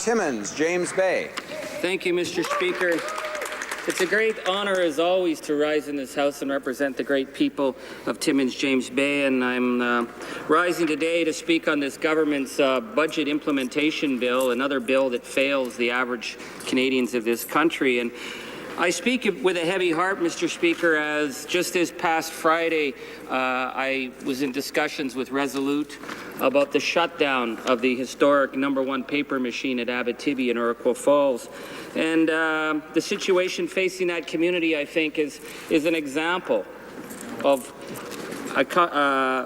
Timmins, James Bay. Thank you, Mr. Speaker. It's a great honor, as always, to rise in this House and represent the great people of Timmins, James Bay, and I'm rising today to speak on this government's budget implementation bill, another bill that fails the average Canadians of this country. And I speak with a heavy heart, Mr. Speaker, as just this past Friday, I was in discussions with Resolute about the shutdown of the historic #1 paper machine at Abitibi in Iroquois Falls. And the situation facing that community, I think, is an example of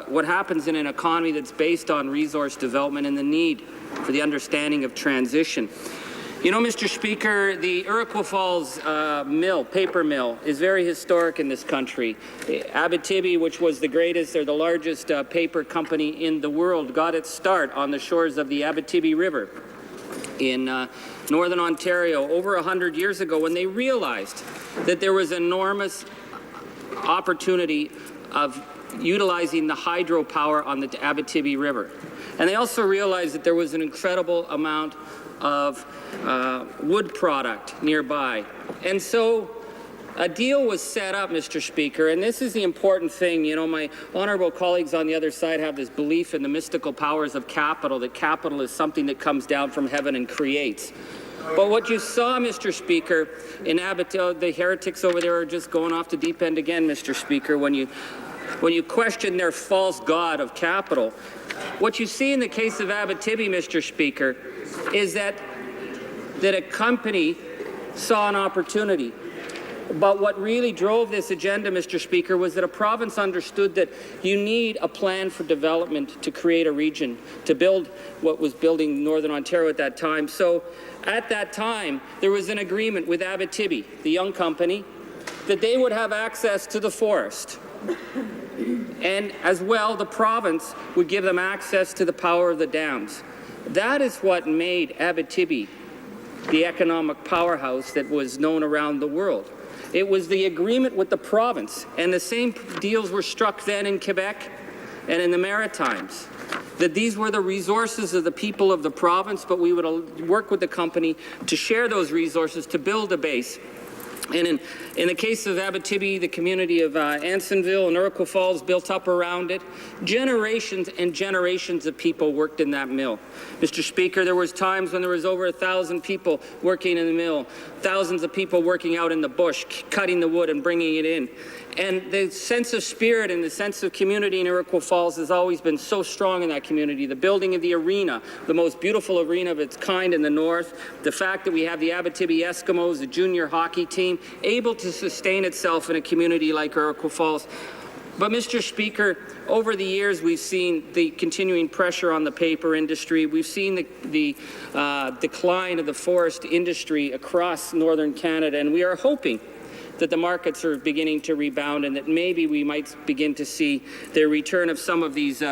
what happens in an economy that's based on resource development and the need for the understanding of transition. You know, Mr. Speaker, the Iroquois Falls paper mill, is very historic in this country. Abitibi, which was the greatest or the largest paper company in the world, got its start on the shores of the Abitibi River in northern Ontario over 100 years ago, when they realized that there was enormous opportunity of utilizing the hydropower on the Abitibi River. And they also realized that there was an incredible amount of wood product nearby. And so a deal was set up, Mr. Speaker, and this is the important thing. You know, my honourable colleagues on the other side have this belief in the mystical powers of capital, that capital is something that comes down from heaven and creates. But what you saw, Mr. Speaker, in Abitibi, the heretics over there are just going off the deep end again, Mr. Speaker, when you question their false god of capital. What you see in the case of Abitibi, Mr. Speaker, is that a company saw an opportunity. But what really drove this agenda, Mr. Speaker, was that a province understood that you need a plan for development to create a region, to build what was building Northern Ontario at that time. So at that time, there was an agreement with Abitibi, the young company, that they would have access to the forest. And as well, the province would give them access to the power of the dams. That is what made Abitibi the economic powerhouse that was known around the world. It was the agreement with the province, and the same deals were struck then in Quebec and in the Maritimes, that these were the resources of the people of the province, but we would work with the company to share those resources to build a base. And in the case of Abitibi, the community of Ansonville and Iroquois Falls built up around it. Generations and generations of people worked in that mill. Mr. Speaker, there was times when there was over 1,000 people working in the mill, thousands of people working out in the bush, cutting the wood and bringing it in. And the sense of spirit and the sense of community in Iroquois Falls has always been so strong in that community. The building of the arena, the most beautiful arena of its kind in the north, the fact that we have the Abitibi Eskimos, the junior hockey team, able to sustain itself in a community like Iroquois Falls. But, Mr. Speaker, over the years, we've seen the continuing pressure on the paper industry. We've seen the decline of the forest industry across northern Canada, and we are hoping that the markets are beginning to rebound and that maybe we might begin to see the return of some of these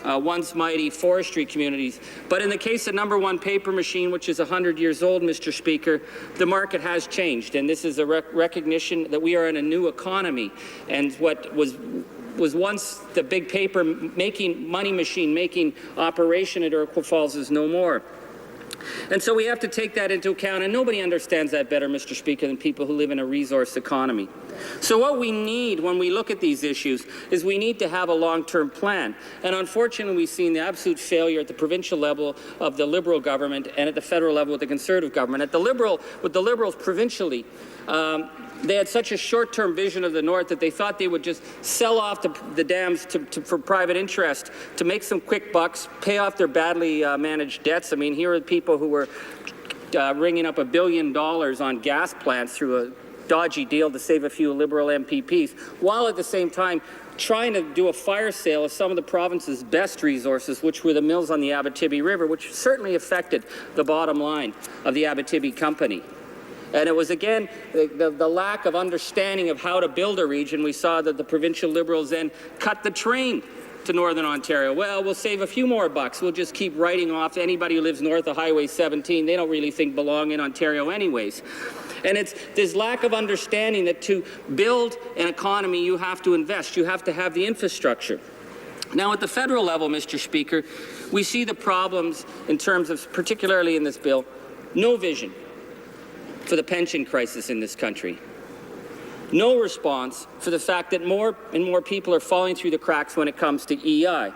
once mighty forestry communities. But in the case of #1 paper machine, which is 100 years old, Mr. Speaker, the market has changed, and this is a recognition that we are in a new economy, and what was once the big paper money machine making operation at Iroquois Falls is no more. And so we have to take that into account, and nobody understands that better, Mr. Speaker, than people who live in a resource economy. So what we need when we look at these issues is we need to have a long-term plan. And unfortunately, we've seen the absolute failure at the provincial level of the Liberal government and at the federal level with the Conservative government. With the Liberals provincially, they had such a short-term vision of the North that they thought they would just sell off the dams for private interest to make some quick bucks, pay off their badly managed debts. I mean, here are the people who were ringing up $1 billion on gas plants through a dodgy deal to save a few Liberal MPPs, while at the same time trying to do a fire sale of some of the province's best resources, which were the mills on the Abitibi River, which certainly affected the bottom line of the Abitibi company. And it was, again, the lack of understanding of how to build a region. We saw that the provincial Liberals then cut the train to Northern Ontario. Well, we'll save a few more bucks. We'll just keep writing off anybody who lives north of Highway 17. They don't really think belong in Ontario anyways. And it's this lack of understanding that to build an economy, you have to invest. You have to have the infrastructure. Now, at the federal level, Mr. Speaker, We see the problems in terms of, particularly in this bill, no vision for the pension crisis in this country. No response for the fact that more and more people are falling through the cracks when it comes to EI.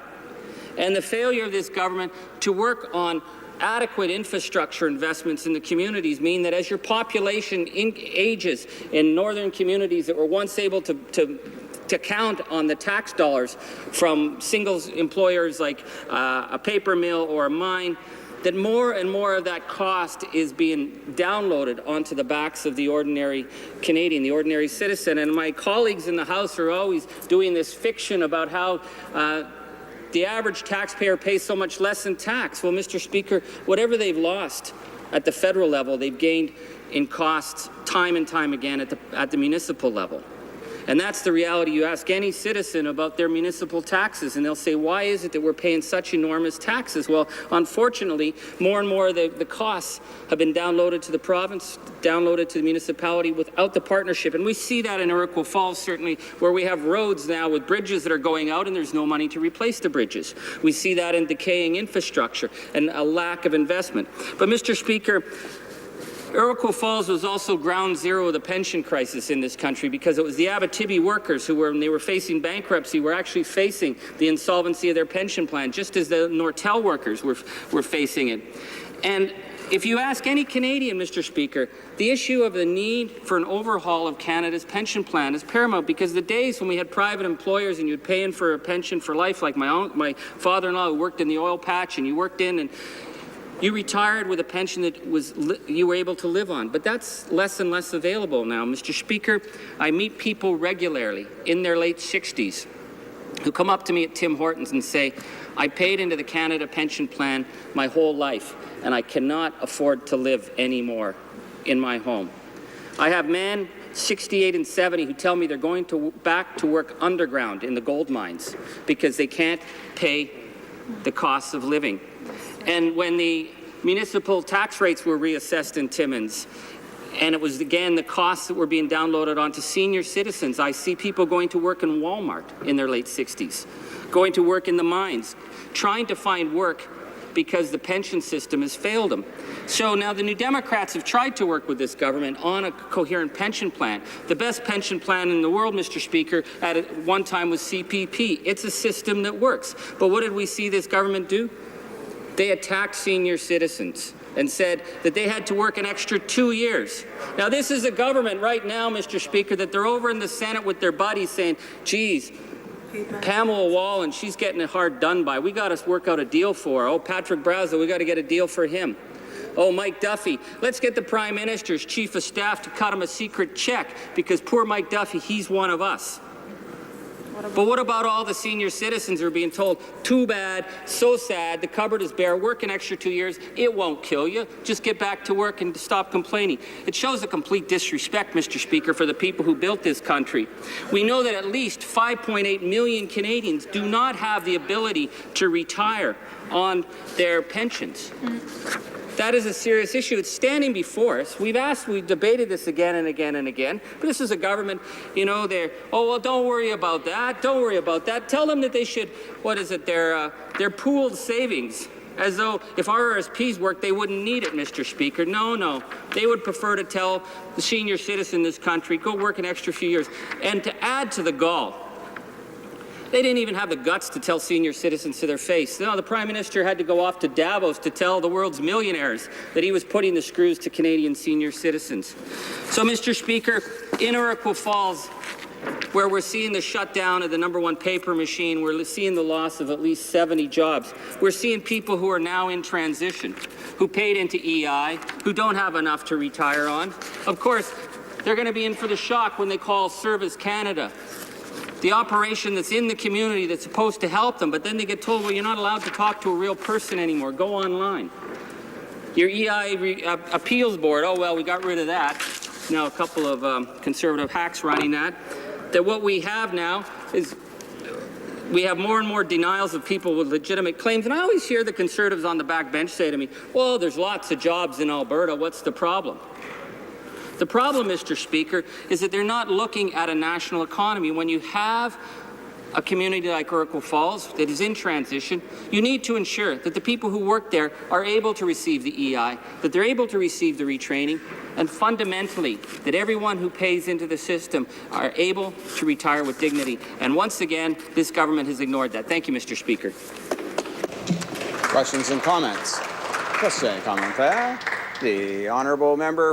And the failure of this government to work on adequate infrastructure investments in the communities mean that as your population ages in northern communities that were once able to count on the tax dollars from single employers like a paper mill or a mine, that more and more of that cost is being downloaded onto the backs of the ordinary Canadian, the ordinary citizen. And my colleagues in the House are always doing this fiction about how the average taxpayer pays so much less in tax. Well, Mr. Speaker, whatever they've lost at the federal level, they've gained in costs time and time again at the municipal level. And that's the reality. You ask any citizen about their municipal taxes, and they'll say, why is it that we're paying such enormous taxes? Well, unfortunately, more and more of the costs have been downloaded to the province, downloaded to the municipality without the partnership. And we see that in Iroquois Falls, certainly, where we have roads now with bridges that are going out and there's no money to replace the bridges. We see that in decaying infrastructure and a lack of investment. But, Mr. Speaker, Iroquois Falls was also ground zero of the pension crisis in this country because it was the Abitibi workers who, when they were facing bankruptcy, were actually facing the insolvency of their pension plan, just as the Nortel workers were facing it. And if you ask any Canadian, Mr. Speaker, the issue of the need for an overhaul of Canada's pension plan is paramount, because the days when we had private employers and you'd pay in for a pension for life, like my father-in-law who worked in the oil patch, and you worked in and you retired with a pension that you were able to live on. But that's less and less available now. Mr. Speaker, I meet people regularly in their late 60s who come up to me at Tim Hortons and say, I paid into the Canada pension plan my whole life, and I cannot afford to live anymore in my home. I have men 68 and 70 who tell me they're going back to work underground in the gold mines because they can't pay the costs of living. And when the municipal tax rates were reassessed in Timmins, and it was, again, the costs that were being downloaded onto senior citizens, I see people going to work in Walmart in their late 60s, going to work in the mines, trying to find work because the pension system has failed them. So now the New Democrats have tried to work with this government on a coherent pension plan. The best pension plan in the world, Mr. Speaker, at one time was CPP. It's a system that works. But what did we see this government do? They attacked senior citizens and said that they had to work an extra 2 years. Now, this is a government right now, Mr. Speaker, that they're over in the Senate with their buddies saying, geez, Pamela Wall, and she's getting it hard done by. We got to work out a deal for her. Oh, Patrick Brazo, we got to get a deal for him. Oh, Mike Duffy, let's get the Prime Minister's Chief of Staff to cut him a secret check because poor Mike Duffy, he's one of us. But what about all the senior citizens who are being told, too bad, so sad, the cupboard is bare, work an extra 2 years, it won't kill you, just get back to work and stop complaining. It shows a complete disrespect, Mr. Speaker, for the people who built this country. We know that at least 5.8 million Canadians do not have the ability to retire on their pensions. That is a serious issue. It's standing before us. We've debated this again and again and again, but this is a government, you know, they're, oh, well, don't worry about that. Don't worry about that. Tell them that they should, what is it, their pooled savings, as though if RRSPs worked, they wouldn't need it, Mr. Speaker. No, no. They would prefer to tell the senior citizen in this country, go work an extra few years. And to add to the gall, they didn't even have the guts to tell senior citizens to their face. No, the Prime Minister had to go off to Davos to tell the world's millionaires that he was putting the screws to Canadian senior citizens. So, Mr. Speaker, in Iroquois Falls, where we're seeing the shutdown of the #1 paper machine, we're seeing the loss of at least 70 jobs. We're seeing people who are now in transition, who paid into EI, who don't have enough to retire on. Of course, they're going to be in for the shock when they call Service Canada, the operation that's in the community that's supposed to help them, but then they get told, well, you're not allowed to talk to a real person anymore. Go online. Your EI appeals board, oh, well, we got rid of that. Now a couple of Conservative hacks running that. That what we have now is we have more and more denials of people with legitimate claims. And I always hear the Conservatives on the back bench say to me, well, there's lots of jobs in Alberta. What's the problem? The problem, Mr. Speaker, is that they're not looking at a national economy. When you have a community like Iroquois Falls that is in transition, you need to ensure that the people who work there are able to receive the EI, that they're able to receive the retraining, and fundamentally, that everyone who pays into the system are able to retire with dignity. And once again, this government has ignored that. Thank you, Mr. Speaker. Questions and comments? Question and comment. The honourable member